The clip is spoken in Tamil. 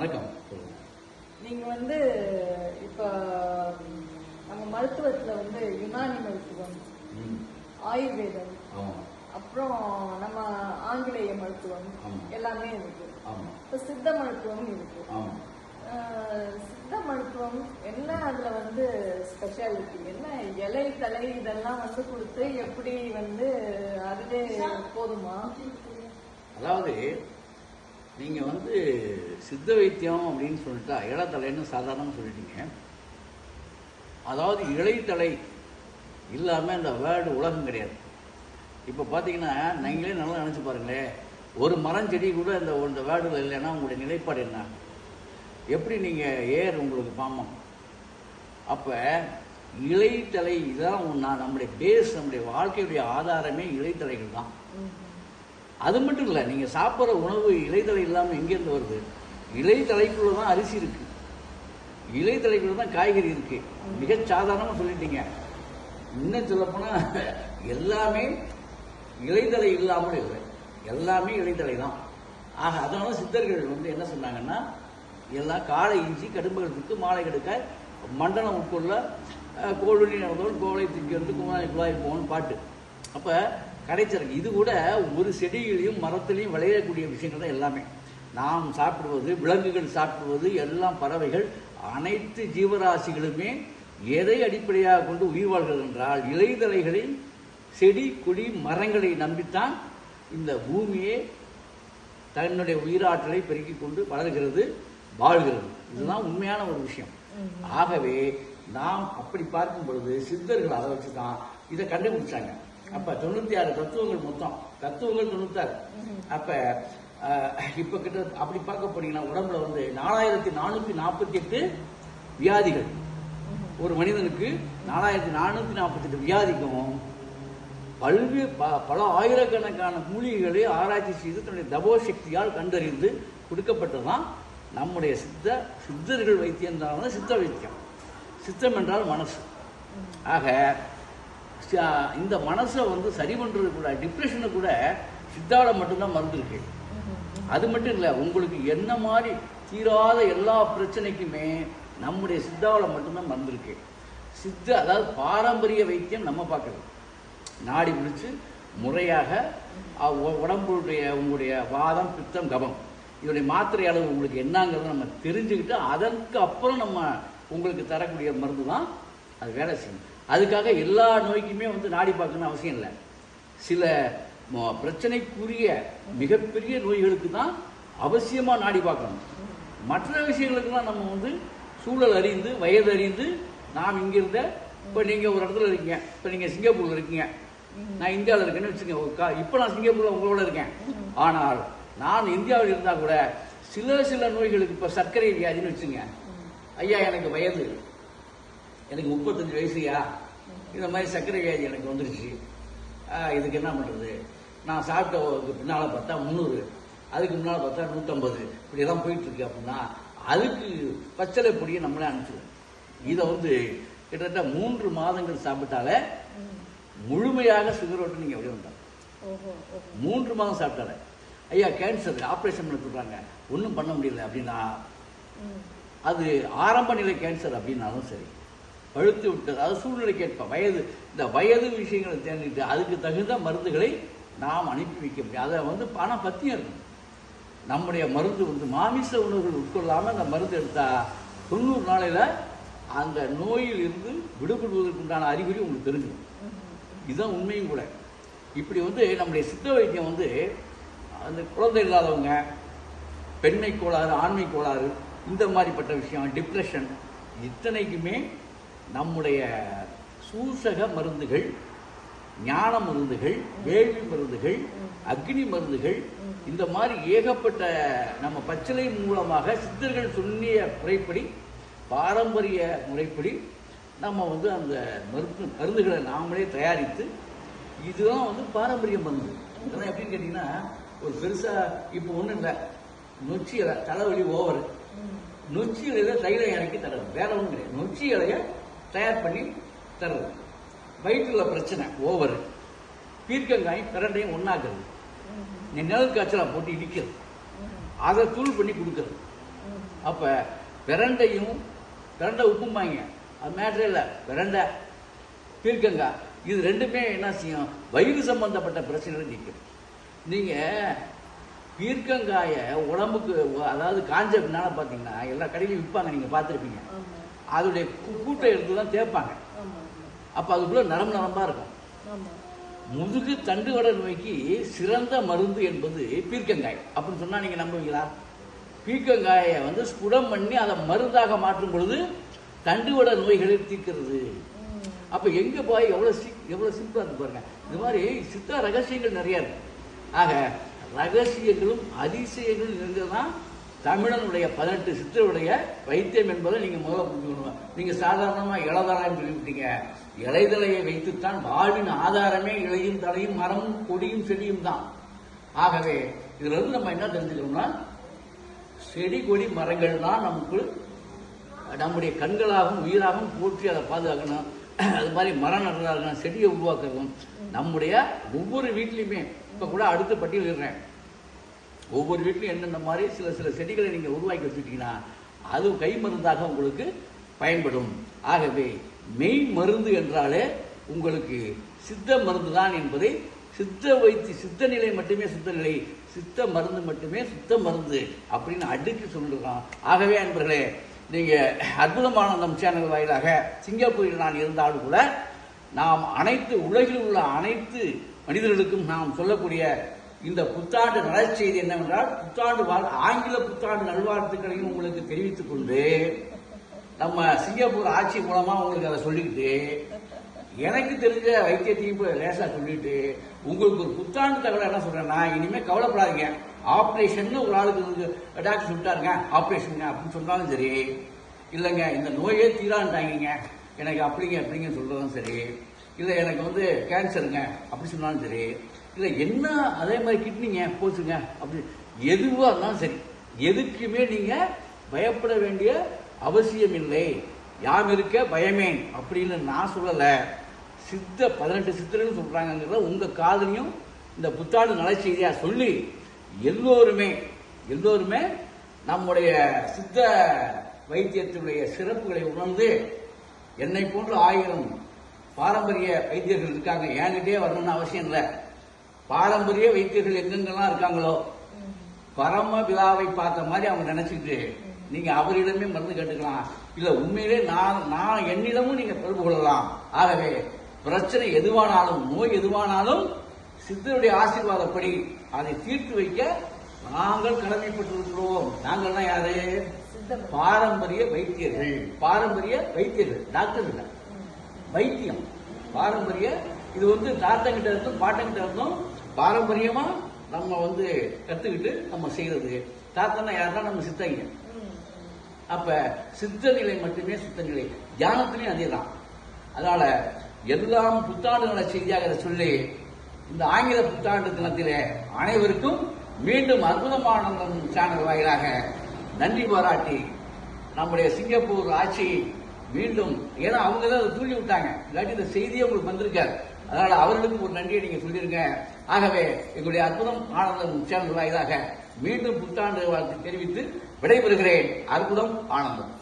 வணக்கம். நீங்க வந்து இப்ப நம்ம மருத்துவத்துல வந்து யுனானி மருத்துவம், ஆயுர்வேதம், அப்புறம் நம்ம ஆங்கிலேய மருத்துவம் எல்லாமே இருக்கு. இப்ப சித்த மருத்துவம் இருக்கு. சித்த மருத்துவம் என்ன, அதுல வந்து ஸ்பெஷாலிட்டி என்ன? இலை தலை இதெல்லாம் வந்து கொடுத்து எப்படி வந்து அதுவே போதுமா? அதாவது நீங்க வந்து சித்த வைத்தியம் அப்படின்னு சொல்லிட்டா இளத்தலைன்னு சாதாரண சொல்லிட்டீங்க. அதாவது இலைத்தலை இல்லாம இந்த வேர்டு உலகம் கிடையாது. இப்ப பாத்தீங்கன்னா நீங்களே நல்லா நினைச்சு பாருங்களேன், ஒரு மரம் செடி கூட இந்த வேர்டுல இல்லைன்னா உங்களுடைய நிலைப்பாடு என்ன? எப்படி நீங்க ஏர் உங்களுக்கு பாமம்? அப்ப இலைத்தலை இதான் நம்முடைய பேஸ், நம்முடைய வாழ்க்கையுடைய ஆதாரமே இலைத்தலைகள் தான். அது மட்டும் இல்லை, நீங்கள் சாப்பிட்ற உணவு இலைத்தலை இல்லாமல் எங்கேருந்து வருது? இலைத்தலைக்குள்ள தான் அரிசி இருக்கு, இலைத்தலைக்குள்ள தான் காய்கறி இருக்கு. மிக சாதாரணமாக சொல்லிட்டீங்க. இன்னும் சொல்லப்போனால் எல்லாமே இலைத்தலை இல்லாமல் இல்லை, எல்லாமே இலைத்தலை தான். ஆக அதனால சித்தர்கள் வந்து என்ன சொன்னாங்கன்னா, எல்லாம் காலை இஞ்சி கடும்புகளுக்கு மாலை கெடுக்க மண்டலம் உட்கொள்ள கோழி நடந்தவன் கோலை திங்கிறது குமாரி குழாய் போகணும்னு பாட்டு. அப்போ கிடைச்சிருக்கு. இது கூட ஒரு செடியிலையும் மரத்திலையும் விளையக்கூடிய விஷயங்கள் தான் எல்லாமே. நாம் சாப்பிடுவது, விலங்குகள் சாப்பிடுவது, எல்லாம் பறவைகள், அனைத்து ஜீவராசிகளுமே எதை அடிப்படையாக கொண்டு உயிர் வாழ்கிறது என்றால் இலைதலைகளில் செடி கொடி மரங்களை நம்பித்தான் இந்த பூமியே தன்னுடைய உயிராற்றலை பெருக்கிக் கொண்டு வளர்கிறது, வாழ்கிறது. இதுதான் உண்மையான ஒரு விஷயம். ஆகவே நாம் அப்படி பார்க்கும் பொழுது சித்தர்கள் அதை வச்சுதான் இதை கண்டுபிடிச்சாங்க. அப்ப 96 தத்துவங்கள், மொத்தம் தத்துவங்கள் 96. அப்ப இப்ப கிட்ட அப்படி பார்க்க போனீங்கன்னா உடம்புல வந்து 4448 வியாதிகள். ஒரு மனிதனுக்கு 4448 வியாதிக்கும் பல ஆயிரக்கணக்கான மூலிகைகளை ஆராய்ச்சி செய்து தன்னுடைய தபோசக்தியால் கண்டறிந்து கொடுக்கப்பட்டதுதான் நம்முடைய சித்தர்கள் வைத்தியம் தான் சித்த வைத்தியம். சித்தம் என்றால் மனசு. ஆக இந்த மனசை வந்து சரி பண்றது கூட, டிப்ரெஷனை கூட சித்தால மட்டும்தான் மருந்து இருக்கு. அது மட்டும் இல்லை, உங்களுக்கு என்ன மாதிரி தீராத எல்லா பிரச்சனைக்குமே நம்முடைய சித்தாவில் மட்டும்தான் மருந்து இருக்கு. சித்த அதாவது பாரம்பரிய வைத்தியம் நம்ம பார்க்கறது, நாடி பிடிச்சு முறையாக உடம்புடைய உங்களுடைய வாதம் பித்தம் கபம் இதோடைய மாத்திரை அளவு உங்களுக்கு என்னங்கிறத நம்ம தெரிஞ்சுக்கிட்டு அதற்கு அப்புறம் நம்ம உங்களுக்கு தரக்கூடிய மருந்து தான் அது வேலை செய்யும். அதுக்காக எல்லா நோய்க்குமே வந்து நாடி பார்க்கணும்னு அவசியம் இல்லை. சில பிரச்சனைக்குரிய மிகப்பெரிய நோய்களுக்கு தான் அவசியமாக நாடி பார்க்கணும். மற்ற விஷயங்களுக்கெல்லாம் நம்ம வந்து சூழல் அறிந்து வயது அறிந்து நாம் இங்கிருந்த, இப்போ நீங்கள் ஒரு இடத்துல இருக்கீங்க, இப்போ நீங்கள் சிங்கப்பூரில் இருக்கீங்க, நான் இந்தியாவில் இருக்கேன்னு வச்சுக்கோங்க. இப்போ நான் சிங்கப்பூரில் உங்களோட இருக்கேன். ஆனால் நான் இந்தியாவில் இருந்தால் கூட சில நோய்களுக்கு, இப்போ சர்க்கரை வியாதின்னு வச்சுங்க, ஐயா எனக்கு வயது, எனக்கு 35 வயசுயா, இந்த மாதிரி சர்க்கரை வியாதி எனக்கு வந்துருச்சு, இதுக்கு என்ன பண்ணுறது? நான் சாப்பிட்ட பின்னால் பார்த்தா 300, அதுக்கு முன்னால் பார்த்தா 150, இப்படியெல்லாம் போயிட்டு இருக்கு. அப்படின்னா அதுக்கு பச்சளை பொடியை நம்மளே அனுப்பிச்சிடுவோம். இதை வந்து கிட்டத்தட்ட 3 மாதங்கள் சாப்பிட்டாலே முழுமையாக சுகர் ஓட்டு நீங்கள் எப்படி வந்தாங்க. 3 மாதம் சாப்பிட்டாலே ஐயா கேன்சர் ஆப்ரேஷன் பண்ண சொல்றாங்க, ஒன்றும் பண்ண முடியல அப்படின்னா அது ஆரம்ப நிலை கேன்சர் அப்படின்னாலும் சரி, பழுத்து விட்டது, அது சூழ்நிலைக்கு ஏற்ப வயது, இந்த வயது விஷயங்களை தேர்ந்துட்டு அதுக்கு தகுந்த மருந்துகளை நாம் அனுப்பி வைக்க முடியும். அதை வந்து பணம் பத்தியும் இருக்கும். நம்முடைய மருந்து வந்து மாமிச உணவுகள் உட்கொள்ளாமல் அந்த மருந்து எடுத்தால் 90 நாளையில் அந்த நோயில் இருந்து விடுபடுவதற்குண்டான அறிகுறி உங்களுக்கு தெரிஞ்சிடும். இதுதான் உண்மையும் கூட. இப்படி வந்து நம்முடைய சித்த வைத்தியம் வந்து அந்த குழந்தை இல்லாதவங்க, பெண்மை கோளாறு, ஆண்மை கோளாறு, இந்த மாதிரிப்பட்ட விஷயம், டிப்ரெஷன், இத்தனைக்குமே நம்முடைய சூசக மருந்துகள், ஞான மருந்துகள், வேள்வி மருந்துகள், அக்னி மருந்துகள், இந்த மாதிரி ஏகப்பட்ட நம்ம பச்சிலை மூலமாக சித்தர்கள் சொன்னிய முறைப்படி, பாரம்பரிய முறைப்படி நம்ம வந்து அந்த மருந்துகளை நாமளே தயாரித்து, இதுதான் வந்து பாரம்பரிய மருந்து. இதெல்லாம் எப்படின்னு கேட்டீங்கன்னா, ஒரு பெருசா இப்போ ஒன்றும் இல்லை, நொச்சி இலை, தலைவலி ஓவர், நொச்சி இலையில தைலம் இறக்கி தர்றது, வேற ஒன்றும் கிடையாது. நொச்சி இலையை தயார் பண்ணி தர்றது. வயிற்றுல பிரச்சனை ஓவர், பீர்க்கங்காயும் பிரண்டையும் ஒன்னாக்குறது, நிழல் காய்ச்சலா போட்டு இடிக்கிறது, அதை தூள் பண்ணி கொடுக்கறது. அப்ப பிரண்டையும் பிரண்டை உப்பும்பாங்க, அது மேட்டரே இல்லை. பிரண்டை பீர்க்கங்காய் இது ரெண்டுமே என்ன செய்யும், வயிறு சம்பந்தப்பட்ட பிரச்சனைகளை நீக்கும். நீங்க பீர்க்கங்காயை உடம்புக்கு அதாவது காஞ்ச பின்னால பார்த்தீங்கன்னா எல்லா கடையிலையும் விற்பாங்க, நீங்க பார்த்துருப்பீங்க. அதோடைய கூட்டை எடுத்து தான் தேய்ப்பாங்க. அப்ப அதுக்குள்ள நரம்பா இருக்கும். முதுகு தண்டுவட நோய்க்கு சிறந்த மருந்து என்பது பீர்க்கங்காய் அப்படின்னு சொன்னா நீங்க நம்புவீங்களா? பீர்க்கங்காயை வந்து ஸ்புடம் பண்ணி அதை மருந்தாக மாற்றும் பொழுது தண்டுவட நோய்களை தீர்க்கிறது. அப்ப எங்க போய் எவ்வளவு சிம்பிளா இருக்கு பாருங்க. இது மாதிரி சித்த ரகசியங்கள் நிறைய இருக்கு. ஆக ரகசியங்களும் அதிசயங்களும் இருந்ததுதான் தமிழனுடைய 18 சித்தருடைய வைத்தியம் என்பதை நீங்க முதல்ல புரிஞ்சுக்கணும். நீங்க சாதாரணமா இளதலான்னு சொல்லிவிட்டீங்க. இலைதலையை வைத்துத்தான் வாழ்வின் ஆதாரமே இலையும் தலையும் மரமும் கொடியும் செடியும் தான். ஆகவே இதுல இருந்து நம்ம என்ன தெரிஞ்சுக்கணும்னா, செடி கொடி மரங்கள் தான் நமக்கு நம்முடைய கண்களாகவும் உயிராகவும் போற்றி அதை பாதுகாக்கணும். அது மாதிரி மரம் நடுறதா இருக்கணும், செடியை உருவாக்குறதும் நம்முடைய ஒவ்வொரு வீட்லையுமே. இப்ப கூட அடுத்த பட்டியலிடுறேன், ஒவ்வொரு வீட்லையும் என்னென்ன மாதிரி சில செடிகளை நீங்க உருவாக்கி வச்சுட்டீங்கன்னா அது கை மருந்தாக உங்களுக்கு பயன்படும். ஆகவே மெய் மருந்து என்றாலே உங்களுக்கு சித்த மருந்து தான் என்பதை சித்த நிலை மட்டுமே சித்த நிலை, சித்த மருந்து மட்டுமே சுத்த மருந்து அப்படின்னு அடுக்கி சொல்லுறோம். ஆகவே அன்பர்களே, நீங்க அற்புதமான நம் சேனல் வாயிலாக சிங்கப்பூரில் நான் இருந்தாலும் கூட நாம் அனைத்து உலகில் உள்ள அனைத்து மனிதர்களுக்கும் நாம் சொல்லக்கூடிய இந்த புத்தாண்டு நலச்செய்தி என்னவென்றால், ஆங்கில புத்தாண்டு நல்வாழ்த்துக்களையும் உங்களுக்கு தெரிவித்துக் கொண்டு நம்ம சிங்கப்பூர் ஆட்சி மூலமா உங்களுக்கு அதை சொல்லிக்கிட்டு எனக்கு தெரிஞ்ச வைத்தியத்தையும் லேசா சொல்லிட்டு உங்களுக்கு ஒரு புத்தாண்டு தகவல் என்ன சொல்றேன்னா, இனிமே கவலைப்படாதீங்க. ஆபரேஷன் ஒரு ஆளுக்கு டாக்டர் சொல்லிட்டாருங்க ஆபரேஷன் அப்படின்னு சொன்னாலும் சரி, இல்லைங்க இந்த நோயே தீரான்ட்டாங்க எனக்கு அப்படிங்க சொல்றதும் சரி, இல்லை எனக்கு வந்து கேன்சருங்க அப்படி சொன்னாலும் சரி, இல்லை என்ன அதே மாதிரி கிட்னிங்க போச்சுங்க அப்படி எதுவாக இருந்தாலும் சரி, எதுக்குமே நீங்க பயப்பட வேண்டிய அவசியம் இல்லை. யாம் இருக்க பயமேன் அப்படின்னு நான் சொல்லல, 18 சித்தர்கள் சொல்றாங்கிறத உங்க காதலையும் இந்த புத்தாண்டு நலச்செய்தியா சொல்லி எல்லோருமே நம்முடைய சித்த வைத்தியத்தினுடைய சிறப்புகளை உணர்ந்து, என்னை போன்ற 1000 பாரம்பரிய வைத்தியர்கள் இருக்காங்க, என்கிட்டே வரணும்னு அவசியம் இல்லை. பாரம்பரிய வைத்தியர்கள் எங்கெங்கெல்லாம் இருக்காங்களோ பரம பிதாவை பார்த்த மாதிரி அவங்க நினைச்சுக்கிட்டு நீங்க அவரிடமே மருந்து கேட்டுக்கலாம். இல்ல உண்மையிலே நான் என்னிடமும் நீங்க தொடர்பு கொள்ளலாம். ஆகவே பிரச்சனை எதுவானாலும் நோய் எதுவானாலும் சித்தருடைய ஆசீர்வாதப்படி அதை தீர்த்து வைக்க நாங்கள் கடமைப்பட்டிருக்கிறோம். நாங்கள் தான் யாரு? பாரம்பரிய வைத்தியர்கள். டாக்டர் இல்ல, வைத்தியம் பாரம்பரிய. இது வந்து தாத்தங்கிட்ட இருந்தும் பாட்டங்கிட்ட இருந்தும் பாரம்பரியமா நம்ம வந்து கத்துக்கிட்டு நம்ம செய்யறது. தாத்தனா யாருன்னா நம்ம சித்தங்க. அப்ப சித்த நிலை மட்டுமே சுத்த நிலை, தியானத்திலையும் அதேதான். அதனால எல்லாம் புத்தாண்டு நல செய்தியாக சொல்லி இந்த ஆங்கில புத்தாண்டு தினத்திலே அனைவருக்கும் மீண்டும் அற்புதமான சேனல் வாயிலாக நன்றி பாராட்டி நம்முடைய சிங்கப்பூர் ஆட்சி மீண்டும், ஏன்னா அவங்க தான் அதை தூண்டி விட்டாங்க, இல்லாட்டி இந்த செய்தியே உங்களுக்கு வந்திருக்காரு. அதனால அவர்களுக்கும் ஒரு நன்றியை நீங்க சொல்லிருங்க. ஆகவே எங்களுடைய அற்புதம் ஆனந்தம் சேனல் வாயிலாக மீண்டும் புத்தாண்டு வாழ்த்து தெரிவித்து விடைபெறுகிறேன். அற்புதம் ஆனந்தம்.